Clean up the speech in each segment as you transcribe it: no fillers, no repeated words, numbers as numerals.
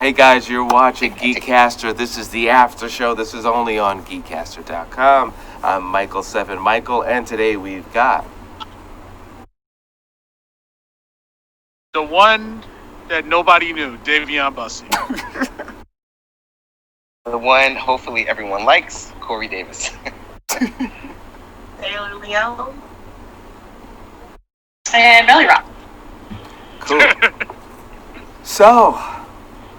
Hey guys, you're watching GEEKCASTER. This is the after show. This is only on GEEKCASTER.com. I'm Michael7 Michael, and today we've got the one that nobody knew, Dayveonne Bussey. The one hopefully everyone likes, Corey Davis. Taylor Leone. And Belly Rock. Cool. So,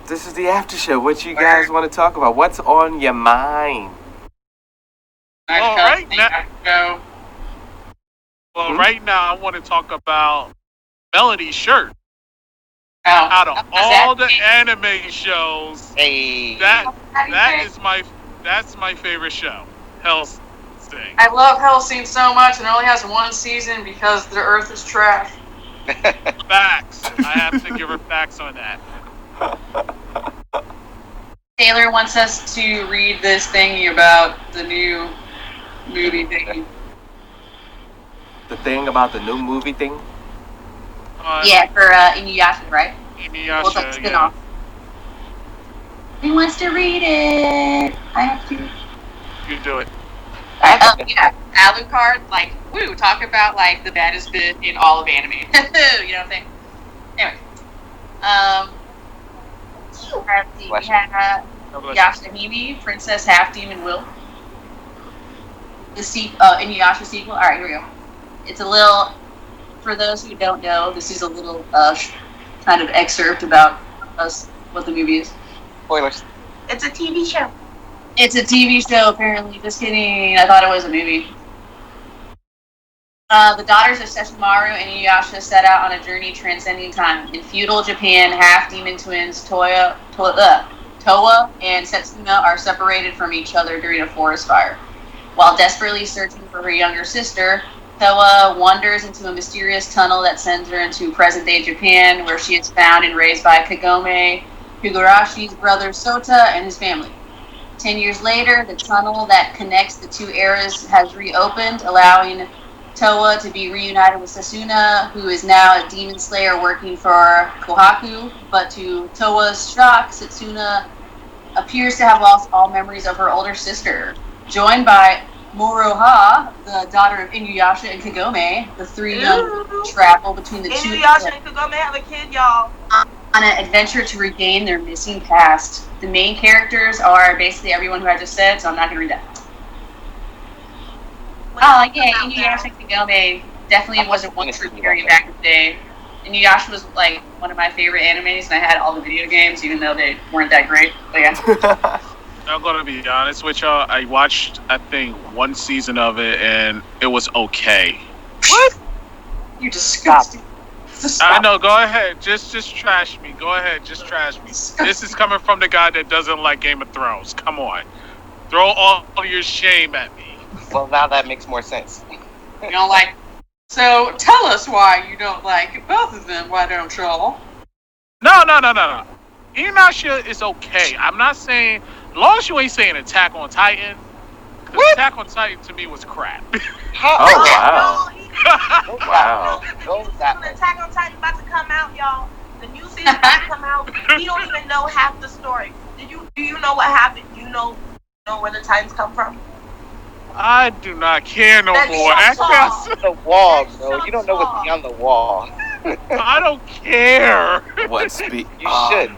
this is the after show. What you guys want to talk about? What's on your mind? Right now, I want to talk about Melody's shirt. Out of all the anime shows, that's my favorite show. Hellsing. I love Hellsing so much, and it only has one season because the Earth is trash. Facts. I have to give her facts on that. Taylor wants us to read this thingy about the new movie thing. The thing about the new movie thing? Yeah, for Inuyasha, right? Inuyasha, like spin-off. He wants to read it. I have to. You do it. Yeah, Alucard, like, woo, talk about, like, the baddest bit in all of anime. You know what I'm saying? Anyway. We had Yashahime, Princess Half-Demon Will. The Inuyasha sequel. Alright, here we go. It's a little, for those who don't know, this is a little kind of excerpt about us, what the movie is. Spoilers. It's a TV show. It's a TV show, apparently. Just kidding. I thought it was a movie. The daughters of Sesshomaru and Inuyasha set out on a journey transcending time. In feudal Japan, half-demon twins Towa and Setsuna are separated from each other during a forest fire. While desperately searching for her younger sister, Towa wanders into a mysterious tunnel that sends her into present-day Japan, where she is found and raised by Kagome Higurashi's brother Sota and his family. 10 years later, the tunnel that connects the two eras has reopened, allowing Towa to be reunited with Setsuna, who is now a demon slayer working for Kohaku. But to Towa's shock, Setsuna appears to have lost all memories of her older sister. Joined by Moroha, the daughter of Inuyasha and Kagome, the three young travel between the two. Inuyasha and Kagome have a kid, y'all. On an adventure to regain their missing past. The main characters are basically everyone who I just said, so I'm not going to read that. Inuyasha and Kagome definitely wasn't one true period back in the day. Inuyasha was like one of my favorite animes, and I had all the video games, even though they weren't that great. But yeah. I'm going to be honest with y'all. I watched, I think, one season of it, and it was okay. What? You're disgusting. I know, go ahead. Just trash me. Go ahead, just trash me. This is coming from the guy that doesn't like Game of Thrones. Come on. Throw all your shame at me. Well, now that makes more sense. You don't like... So, tell us why you don't like both of them, why don't y'all? No. Inuyasha is okay. I'm not saying... As long as you ain't saying Attack on Titan, because Attack on Titan to me was crap. Oh, wow. Wow. Attack on Titan about to come out, y'all. The new season about to come out. We don't even know half the story. Do you know what happened? Do you know where the Titans come from? I do not care no more. The wall, bro. You don't know what's beyond the wall. I don't care. What's You should.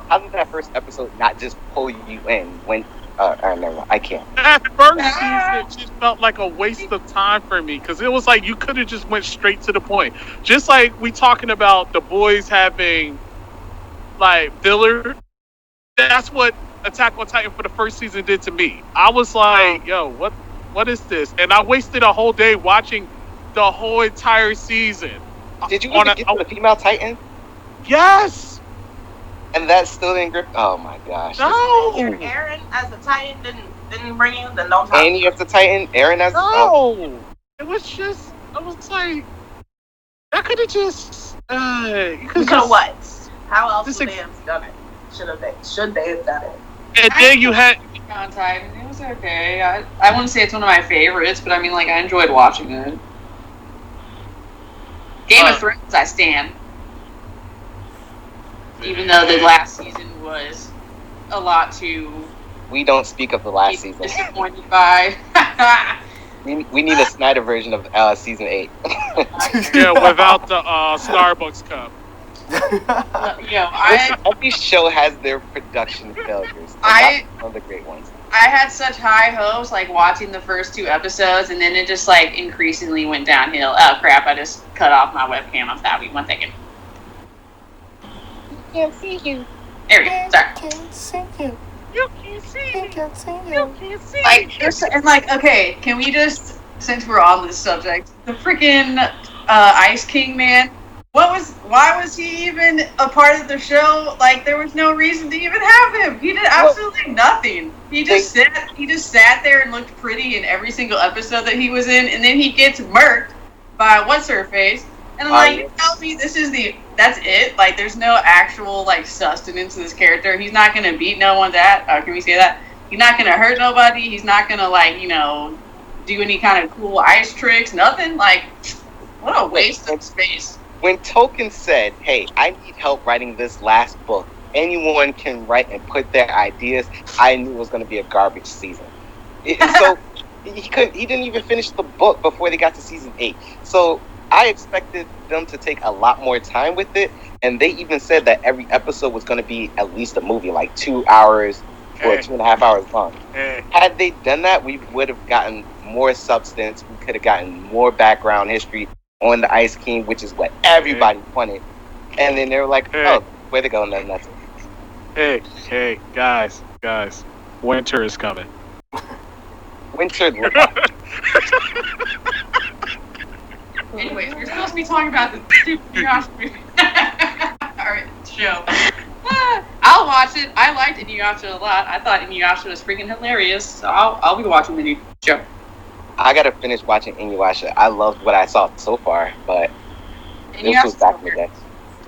How did that first episode not just pull you in when? Never mind. I can't. That first season just felt like a waste of time for me because it was like you could have just went straight to the point. Just like we talking about the boys having like filler. That's what Attack on Titan for the first season did to me. I was like, yo, what is this? And I wasted a whole day watching the whole entire season. Did you even get the female Titan? Yes. And that still didn't grip. Oh my gosh! No. Eren as a Titan didn't bring you the no time. Annie as the Titan, Eren as no. It was just I was like, I could have just. You could have what? How else would they have done it? Should they have done it? And then you had on Titan. It was okay. I wouldn't say it's one of my favorites, but I mean, like, I enjoyed watching it. Game of Thrones, I stand. even though the last season was a lot to We don't speak of the last be season. disappointed by. We need a Snyder version of season 8. Yeah, without the Starbucks cup. Every show has their production failures. And that's one of the great ones. I had such high hopes, like watching the first 2 episodes, and then it just like increasingly went downhill. Oh crap! I just cut off my webcam. I'm sorry. 1 second. Can't see you. There we go. Sorry. Can't see you. You can't see me. Can't see You you. can't see me. And like, okay, can we just, since we're on this subject, the freaking Ice King man? Why was he even a part of the show? Like, there was no reason to even have him. He did absolutely nothing. He just sat there and looked pretty in every single episode that he was in, and then he gets murked by what's her face. And I'm like, you tell me that's it? Like, there's no actual like sustenance to this character. He's not gonna beat no one's ass. Can we say that? He's not gonna hurt nobody. He's not gonna like, do any kind of cool ice tricks. Nothing. Like, what a waste of space. When Tolkien said, "Hey, I need help writing this last book. Anyone can write and put their ideas," I knew it was going to be a garbage season. So he didn't even finish the book before they got to season 8. So I expected them to take a lot more time with it, and they even said that every episode was going to be at least a movie, like 2 hours or 2.5 hours long. Had they done that, we would have gotten more substance. We could have gotten more background history on the Ice King, which is what everybody wanted. And then they were like, "Oh, way to go, nothing." Hey, guys, winter is coming. Winter. Anyways, we're supposed to be talking about the stupid Inuyasha movie. Alright, show. I'll watch it. I liked Inuyasha a lot. I thought Inuyasha was freaking hilarious, so I'll be watching the new show. I gotta finish watching Inuyasha. I loved what I saw so far, but this was back in the day.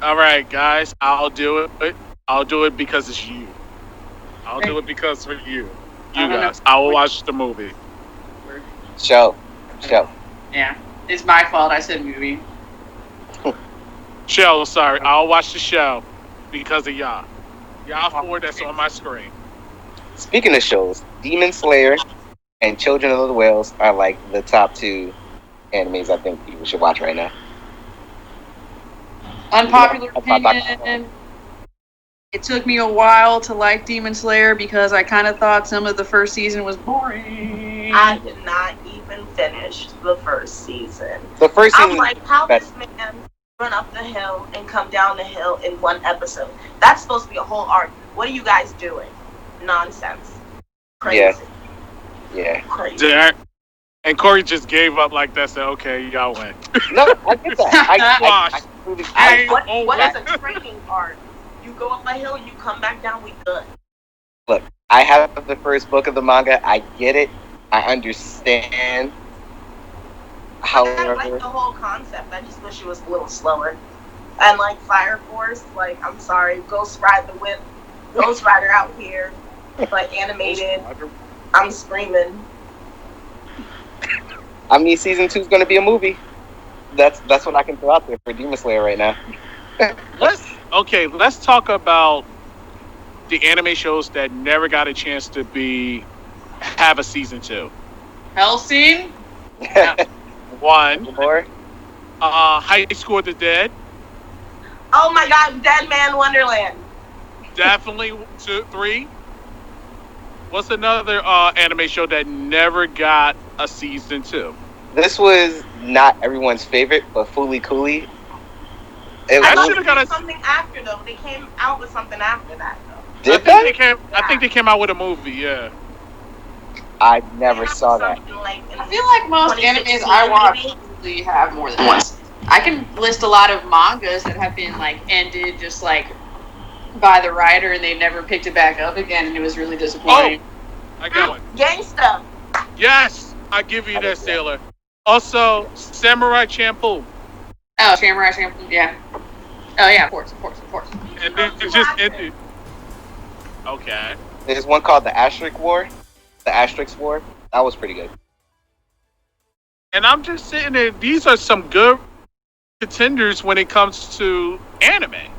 All right, guys, I'll do it. I'll do it because it's you. I'll do it because of you. You guys. I will watch the movie. Show. Yeah, it's my fault. I said movie. Show, sorry. I'll watch the show because of y'all. Y'all 4 that's on my screen. Speaking of shows, Demon Slayer and Children of the Whales are like the top 2 animes I think people should watch right now. Unpopular opinion. It took me a while to like Demon Slayer because I kind of thought some of the first season was boring. I did not even finish the first season. The first season, I'm like, how this man run up the hill and come down the hill in 1 episode? That's supposed to be a whole arc. What are you guys doing? Nonsense. Crazy. Yeah. Crazy. And Corey just gave up like that. Said, "Okay, y'all win." No, I get that. What is a training arc? You go up a hill, you come back down, we good. Look, I have the first book of the manga. I get it. I understand. However, I like the whole concept. I just wish it was a little slower. And like Fire Force, like, I'm sorry, Ghost Ride the Whip, Ghost Rider out here, but animated. I'm screaming. I mean, season 2 is going to be a movie. That's what I can throw out there for Demon Slayer right now. Let's talk about the anime shows that never got a chance to have a season 2. Hellsing? Yeah. 1. More? High School of the Dead. Oh my God, Dead Man Wonderland. Definitely 2, 3. What's another anime show that never got a season 2? This was not everyone's favorite, but Fooly Cooly. I thought they got something after though. They came out with something after that though. Did they? I think they came out with a movie. Yeah. I never saw that. Like I feel like most animes I watch usually have more than one. I can list a lot of mangas that have been like ended just like by the writer and they never picked it back up again and it was really disappointing. Oh, I got one. Gangsta. Yes, I give you that, Sailor. Also, Samurai Champloo. Oh, Samurai Champloo, yeah. Oh yeah, of course. And then it just ended. Okay. There's one called the Asterix War. The Asterix War. That was pretty good. And I'm just sitting there. These are some good contenders when it comes to anime.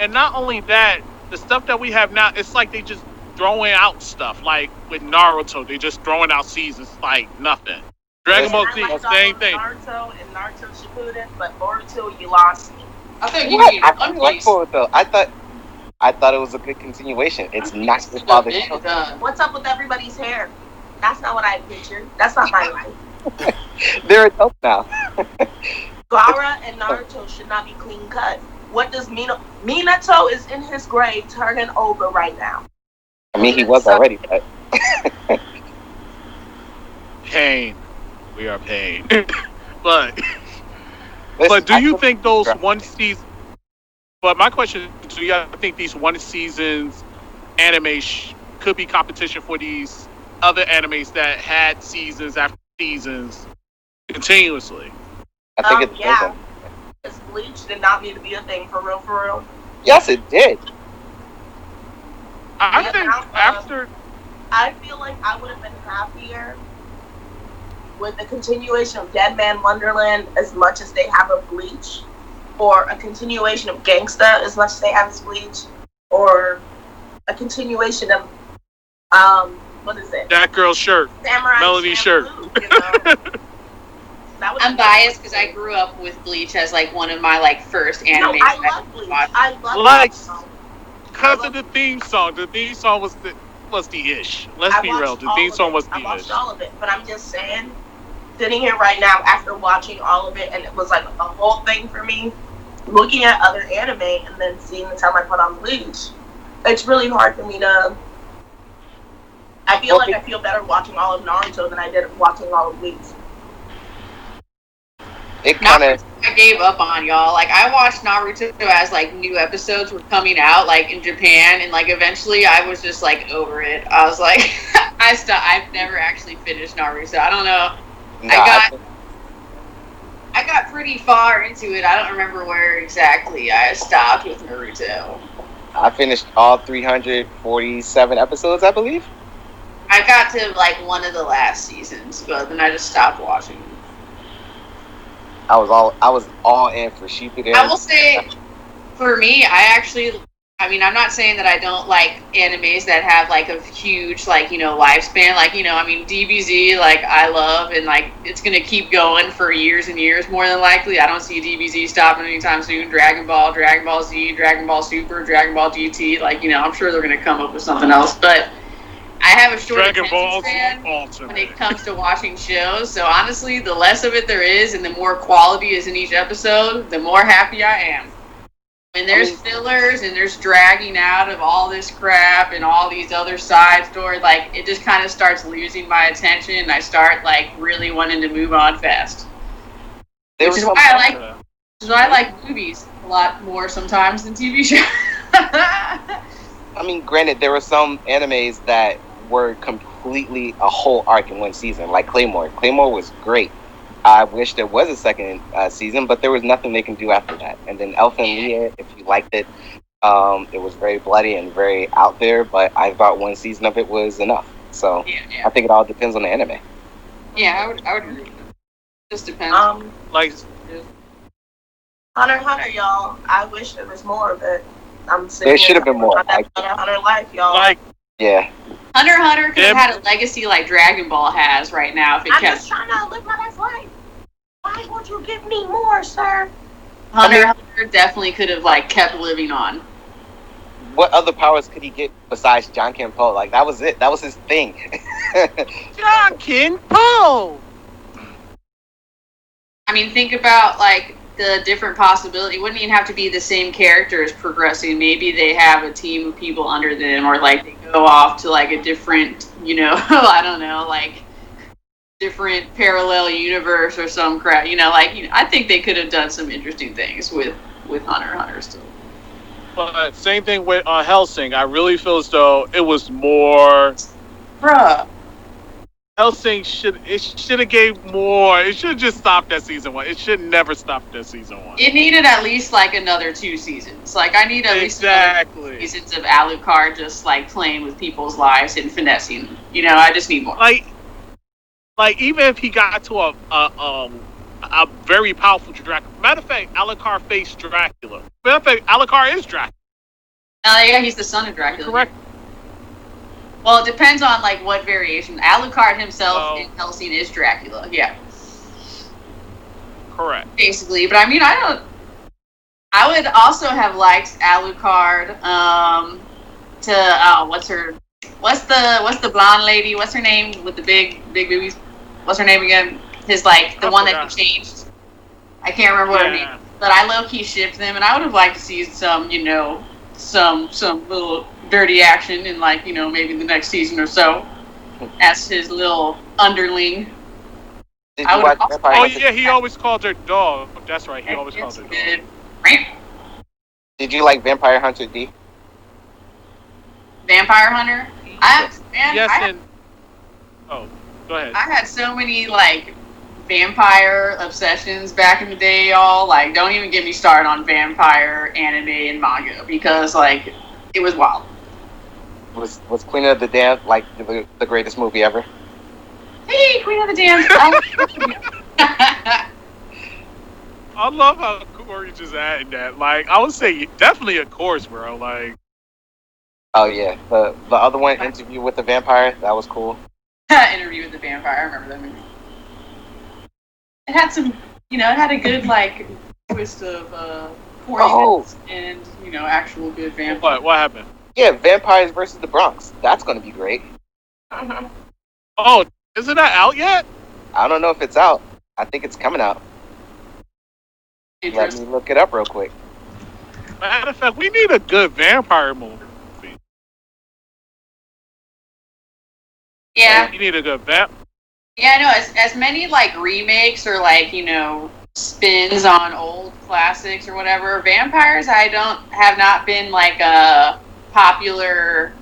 And not only that, the stuff that we have now, it's like they just throwing out stuff. Like with Naruto, they just throwing out seasons like nothing. Dragon Ball Z, same thing. Naruto and Naruto Shippuden, but Boruto, you lost me. I thought you What? needed I One really like Piece. Boruto. I thought it was a good continuation. It's not his father's show. What's up with everybody's hair? That's not what I pictured. That's not my life. They're adults now. Gaara and Naruto should not be clean cut. What does Minato is in his grave turning over right now. I mean, he was already, but Pain. We are pain. But listen, do you think those one season? But my question is, do you think these one seasons anime could be competition for these other animes that had seasons after seasons continuously? I think it's yeah. Because Bleach did not need to be a thing for real, for real. Yes, it did. I think after. I feel like I would have been happier with the continuation of Dead Man Wonderland as much as they have of Bleach, or a continuation of Gangsta as much as they have as Bleach, or a continuation of what is it? That girl's shirt. Samurai Melody shirt. You know? I'm biased because I grew up with Bleach as like one of my like first animes. No, I love Bleach. I love like, Bleach. Because of the theme song. The theme song was the ish. Let's be real. The theme song was the ish. I watched all of it, but I'm just saying, sitting here right now after watching all of it, and it was like a whole thing for me, looking at other anime and then seeing the time I put on Bleach, it's really hard for me to. I feel like I feel better watching all of Naruto than I did watching all of Bleach. It kind of. I gave up on, y'all. Like, I watched Naruto as like new episodes were coming out, like in Japan, and like eventually I was just like over it. I was like, I've never actually finished Naruto. I don't know. I got pretty far into it. I don't remember where exactly I stopped with Naruto. I finished all 347 episodes, I believe. I got to like one of the last seasons, but then I just stopped watching. I was all in for Shippuden. I will say, for me, I'm not saying that I don't like animes that have like a huge like, lifespan. Like, DBZ, like I love, and like it's gonna keep going for years and years more than likely. I don't see DBZ stopping anytime soon. Dragon Ball, Dragon Ball Z, Dragon Ball Super, Dragon Ball GT. Like, I'm sure they're gonna come up with something else, but I have a short attention span when it comes to watching shows. So honestly, the less of it there is and the more quality is in each episode, the more happy I am. When there's fillers and there's dragging out of all this crap and all these other side stories, like it just kind of starts losing my attention, and I start like really wanting to move on fast. Which is why I like movies a lot more sometimes than TV shows. I mean, granted, there were some animes that were completely a whole arc in one season, like Claymore. Claymore was great. I wish there was a second season, but there was nothing they can do after that. And then Elf and Leah, if you liked it, it was very bloody and very out there, but I thought one season of it was enough. So I think it all depends on the anime. Yeah, I would agree. Just depends. Like Hunter x Hunter, y'all. I wish there was more of it. There should have been more. Hunter x Hunter life, y'all. Yeah. Hunter x Hunter could have had a legacy like Dragon Ball has right now if it kept. I'm just trying to live my best life. Why would you give me more, sir? Hunter x Hunter definitely could have like kept living on. What other powers could he get besides John Kenpo? Like that was it. That was his thing. John Kenpo. I mean, think about like the different possibility. It wouldn't even have to be the same characters progressing. Maybe they have a team of people under them, or like they go off to like a different, I don't know, like different parallel universe or some crap. I think they could have done some interesting things with Hunter x Hunter still. But same thing with Hellsing. I really feel as though it was more. Bruh. Hellsing should have gave more. It should have just stopped at season 1. It should never stopped at season 1. It needed at least like another 2 seasons. Like I need at least another 2 seasons of Alucard just like playing with people's lives and finessing. I just need more. Like even if he got to a very powerful Dracula. Matter of fact, Alucard faced Dracula. Matter of fact, Alucard is Dracula. Yeah, he's the son of Dracula. Correct. Well, it depends on like what variation. Alucard himself in Oh. Hellsing is Dracula. Yeah, Correct. basically. But I mean, I would also have liked Alucard. What's the blonde lady? What's her name with the big boobies? What's her name again? His like the one that he changed. I can't remember what her name is, but I low key shipped them, and I would have liked to see some, some little dirty action in like, maybe the next season or so, as his little underling. Did you watch Vampire Oh Hunter? yeah, he always called her dog. That's right. He always called her dog. Did you like Vampire Hunter D? Vampire Hunter? Oh, go ahead. I had so many like vampire obsessions back in the day, y'all. Like, don't even get me started on vampire anime and manga because like it was wild. Was Queen of the Damned like the greatest movie ever? Hey, Queen of the Damned. I love how Corey just added that. Like, I would say definitely a course, bro. Like, Oh yeah, the other one, Interview with the Vampire, that was cool. Interview with the Vampire. I remember that movie. It had some, it had a good like twist of corniness and actual good vampire. what happened? Yeah, Vampires versus the Bronx. That's gonna be great. Oh, isn't that out yet? I don't know if it's out. I think it's coming out. Let me look it up real quick. Matter of fact, we need a good vampire movie. Yeah. You need a good vamp. Yeah, I know. As many like remakes or like spins on old classics or whatever. Vampires, have not been like a popular.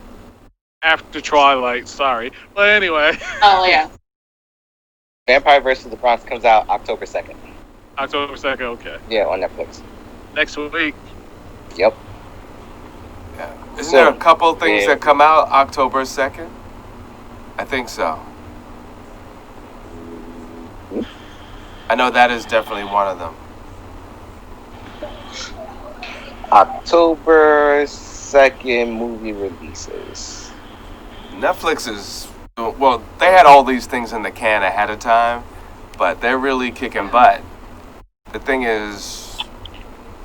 After Twilight, sorry, but anyway. Oh yeah. Vampire versus the Bronx comes out October 2nd. October 2nd, okay. Yeah, on Netflix. Next week. Yep. Yeah. Isn't there a couple things that come out October 2nd? I think so. I know that is definitely one of them. October 2nd movie releases. Netflix is, well, they had all these things in the can ahead of time, but they're really kicking butt. The thing is,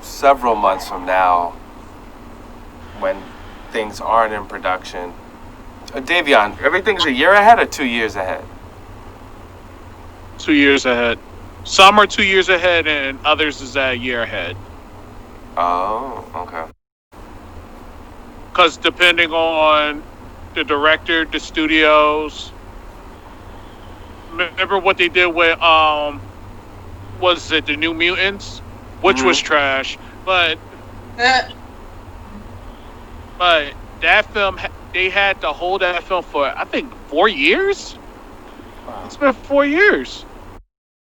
several months from now, when things aren't in production, Dayveonne, everything's a year ahead or 2 years ahead? 2 years ahead. Some are 2 years ahead, and others is a year ahead. Oh, okay. Because depending on the director, the studios. Remember what they did with was it the New Mutants, which was trash, but that film they had to hold that film for I think 4 years. Wow. It's been 4 years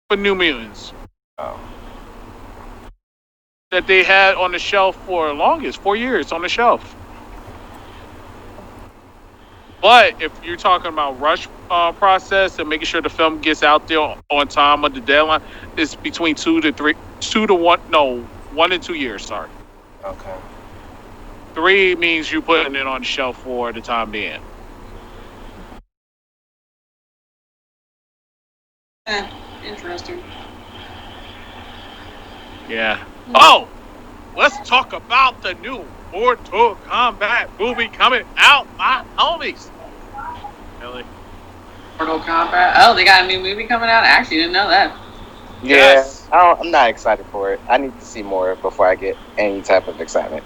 for New Mutants. Oh. That they had on the shelf for the longest, 4 years on the shelf. But if you're talking about rush process and making sure the film gets out there on time on the deadline, it's between 1 and 2 years. Sorry. Okay. 3 means you putting it on the shelf for the time being. Interesting. Yeah. Oh, let's talk about the new Mortal Kombat movie coming out, my homies. Really? Mortal Kombat. Oh, they got a new movie coming out? I actually didn't know that. Yeah, Yes. I'm not excited for it. I need to see more before I get any type of excitement.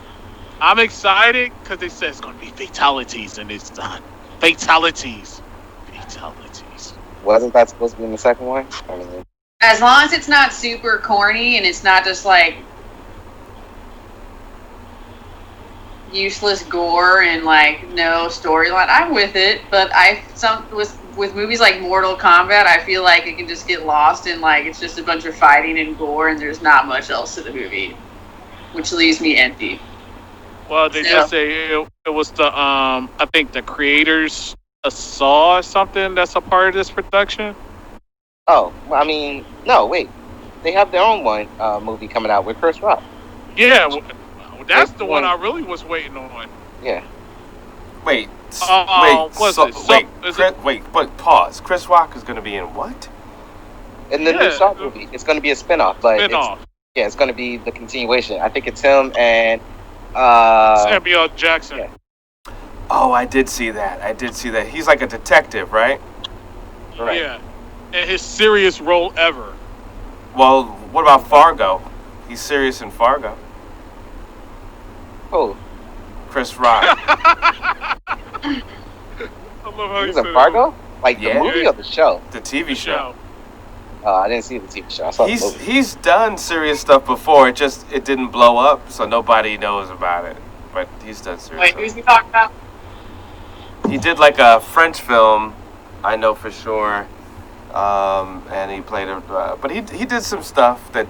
I'm excited because they said it's going to be fatalities and it's done. Fatalities. Wasn't that supposed to be in the second one? I mean, As long as it's not super corny and it's not just like useless gore and like no storyline, I'm with it. But with movies like Mortal Kombat, I feel like it can just get lost in like it's just a bunch of fighting and gore and there's not much else to the movie, which leaves me empty. Well, they just say it was the I think the creators of Saw or something that's a part of this production. oh, I mean, no, wait. They have their own movie coming out with Chris Rock. Yeah, That's the one I really was waiting on. Yeah. Wait, but pause. Chris Rock is going to be in what? In the new Saw movie. It's going to be a spinoff, but it's going to be the continuation. I think it's him and Samuel Jackson. Yeah. Oh, I did see that. He's like a detective, right? Right. Yeah. And his serious role ever. Well, what about Fargo? He's serious in Fargo. Oh. Chris Rock. I love how he's in Fargo? Like the movie or the show? The TV show. I didn't see the TV show. I saw the movie. He's done serious stuff before. It didn't blow up, so nobody knows about it. But he's done serious stuff. Who's he talking about? He did like a French film, I know for sure. And he played but he did some stuff that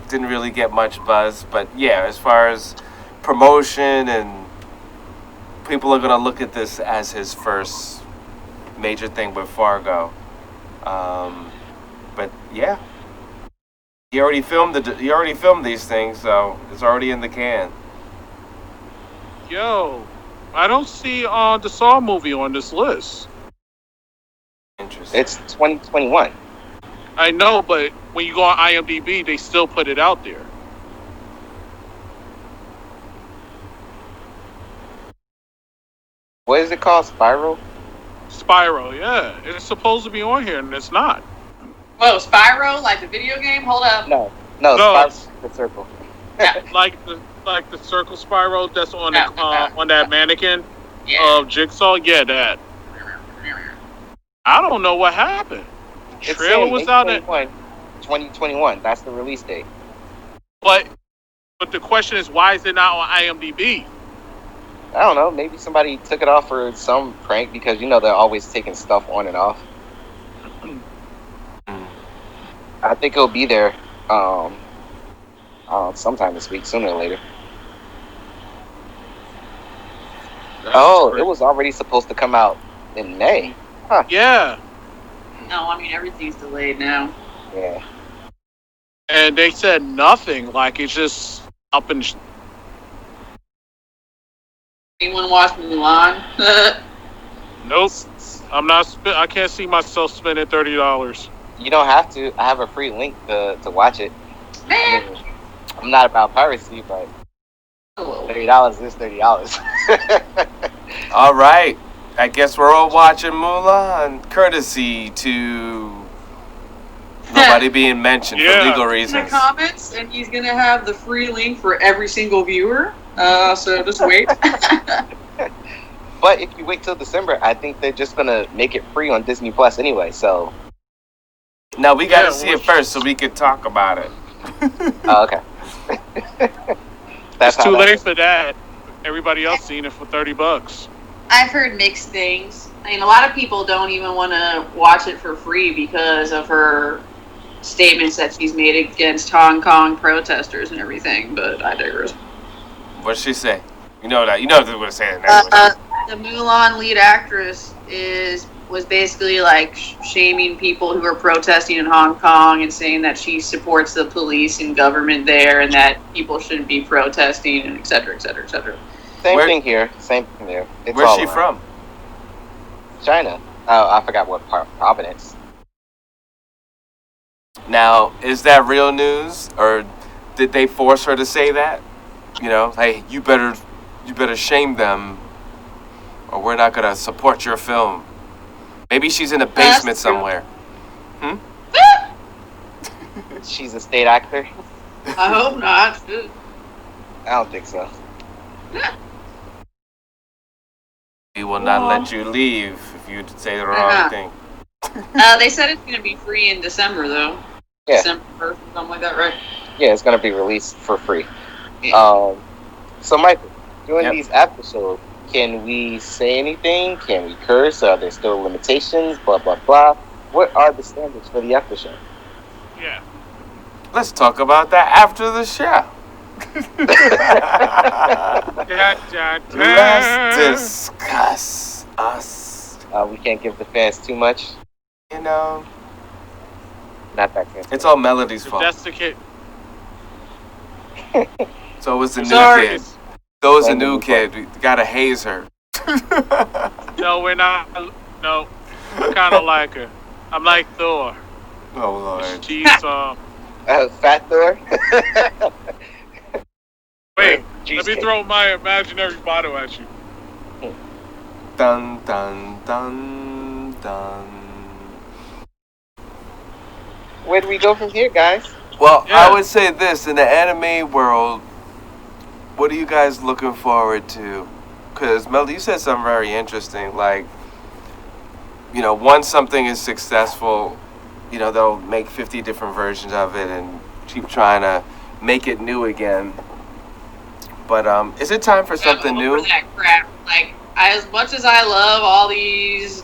didn't really get much buzz. But yeah, as far as promotion, and people are gonna look at this as his first major thing with Fargo. But yeah, he already filmed these things, so it's already in the can. Yo, I don't see the Saw movie on this list. Interesting. It's 2021. I know, but when you go on IMDb, they still put it out there. What is it called? Spiral? Spyro, yeah. It's supposed to be on here, and it's not. Whoa, Spyro, like the video game? Hold up. No, Spyro's the circle. like the circle Spyro that's on on that mannequin of Jigsaw. Yeah, that. I don't know what happened. The trailer was out at 2021. That's the release date. But the question is, why is it not on IMDb? I don't know. Maybe somebody took it off for some prank, because they're always taking stuff on and off. I think it'll be there sometime this week, sooner or later. It was already supposed to come out in May. Huh. Yeah. No, I mean, everything's delayed now. Yeah. And they said nothing. Like, it's just up and... Anyone watch Mulan? Nope. I'm not. I can't see myself spending $30. You don't have to. I have a free link to watch it. Man. I mean, I'm not about piracy, but $30 is $30. All right. I guess we're all watching Mulan, courtesy to nobody being mentioned for legal reasons. In the comments, and he's gonna have the free link for every single viewer. So just wait. But if you wait till December, I think they're just gonna make it free on Disney Plus anyway. So no, we gotta see it first so we can talk about it. Oh, okay. It's too late for that. Everybody else seen it for $30. I've heard mixed things. I mean, a lot of people don't even want to watch it for free because of her statements that she's made against Hong Kong protesters and everything, but I digress. What did she say? You know they're going to say that. The Mulan lead actress was basically like shaming people who are protesting in Hong Kong and saying that she supports the police and government there and that people shouldn't be protesting and et cetera, et cetera, et cetera. Same thing here. Same thing there. Where's she from? China. Oh, I forgot what province. Now, is that real news, or did they force her to say that? Hey, you better shame them, or we're not gonna support your film. Maybe she's in a basement somewhere. She's a state actor. I hope not. I don't think so. We will not let you leave if you say the wrong thing. They said it's going to be free in December, though. Yeah. December 1st, something like that, right? Yeah, it's going to be released for free. So, Michael, during these episodes, can we say anything? Can we curse? Are there still limitations? Blah, blah, blah. What are the standards for the after show? Yeah. Let's talk about that after the show. Let's discuss us. We can't give the fans too much. Not that kind. It's all Melody's fault. That's the kid. So it was the new Sorry, kid. Those a new kid. We gotta haze her. No, we're not. No, I kind of like her. I'm like Thor. Oh Lord. She's Fat Thor. Wait, let me throw my imaginary bottle at you. Dun dun dun dun. Where do we go from here, guys? Well, Yeah. I would say this, in the anime world, what are you guys looking forward to? Because, Mel, you said something very interesting. Like, once something is successful, they'll make 50 different versions of it and keep trying to make it new again. But is it time for something I'm over new? that crap. Like, as much as I love all these,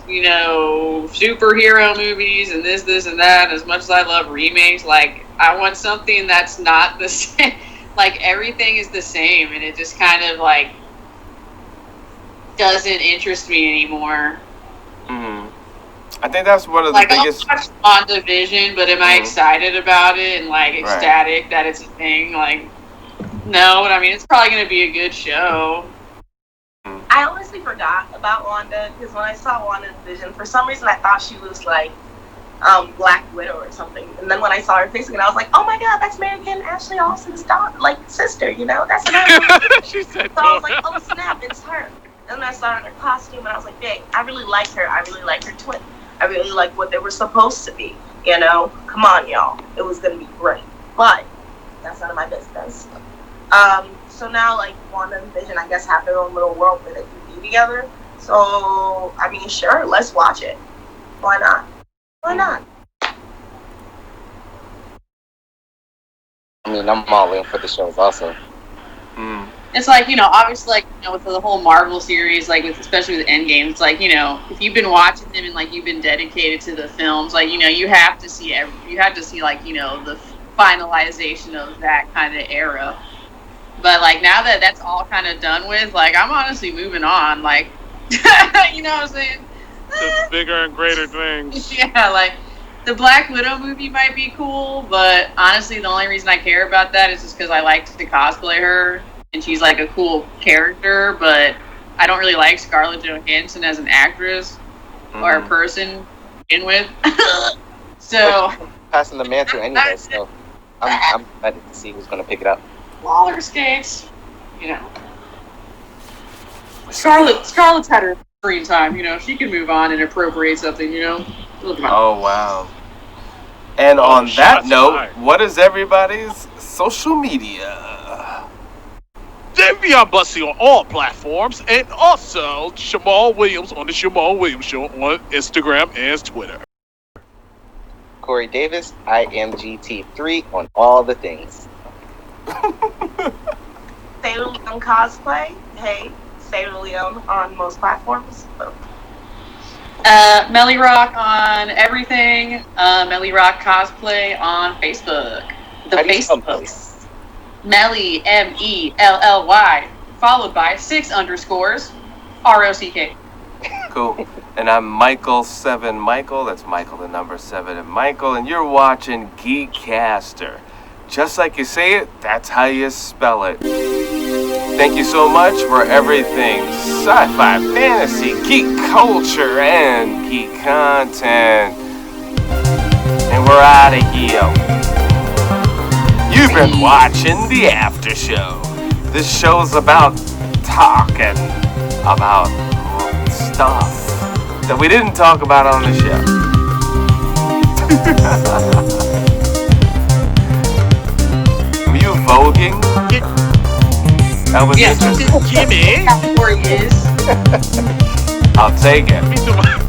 superhero movies and this and that, as much as I love remakes, like, I want something that's not the same. Like, everything is the same, and it just kind of, like, doesn't interest me anymore. I think that's one of the biggest. I'll watch WandaVision, but am I excited about it and, like, ecstatic that it's a thing? Like, no, but I mean, it's probably going to be a good show. I honestly forgot about Wanda because when I saw WandaVision, for some reason I thought she was like Black Widow or something. And then when I saw her face again, I was like, oh my god, that's Mary-Kate Ashley Olsen's sister, That's her. She said so I was like, oh snap, it's her. And then I saw her in her costume and I was like, dang, I really like her. I really like her twin. I really like what they were supposed to be. Come on, y'all. It was going to be great. But that's none of my business. So now, like, Wanda and Vision, I guess, have their own little world where they can be together. So, I mean, sure, let's watch it. Why not? Why not? I mean, I'm all in for the shows also. It's like, obviously, like, with the whole Marvel series, like, especially with Endgame, it's like, if you've been watching them and, like, you've been dedicated to the films, like, you have to see like, the finalization of that kind of era. But, like, now that that's all kind of done with, like, I'm honestly moving on, like, you know what I'm saying? The bigger and greater things. Yeah, like, the Black Widow movie might be cool, but honestly, the only reason I care about that is just because I like to cosplay her, and she's, like, a cool character, but I don't really like Scarlett Johansson as an actress or a person to begin with. So... Passing the mantle anyway, so I'm excited to see who's going to pick it up. Roller skates, Scarlett's had her screen time, she can move on and appropriate something, Oh, wow. And on that note, what is everybody's social media? Dayveonne Bussey on all platforms, and also Jamal Williams on the Jamal Williams Show on Instagram and Twitter. Corey Davis, IMGT3 on all the things. Sailor Leone cosplay. Hey, Sailor Leone on most platforms. Melly Rock on everything. Melly Rock cosplay on Facebook. The Facebook. Melly, MELLY, followed by 6 underscores, ROCK. Cool. And I'm Michael7 Michael. That's Michael the number 7 and Michael. And you're watching GEEKCASTER. Just like you say it, that's how you spell it. Thank you so much for everything sci-fi, fantasy, geek culture, and geek content. And we're out of here. You've been watching The After Show. This show's about talking about stuff that we didn't talk about on the show. Were you voguing? That was yes, interesting. Jimmy. Category is. I'll take it.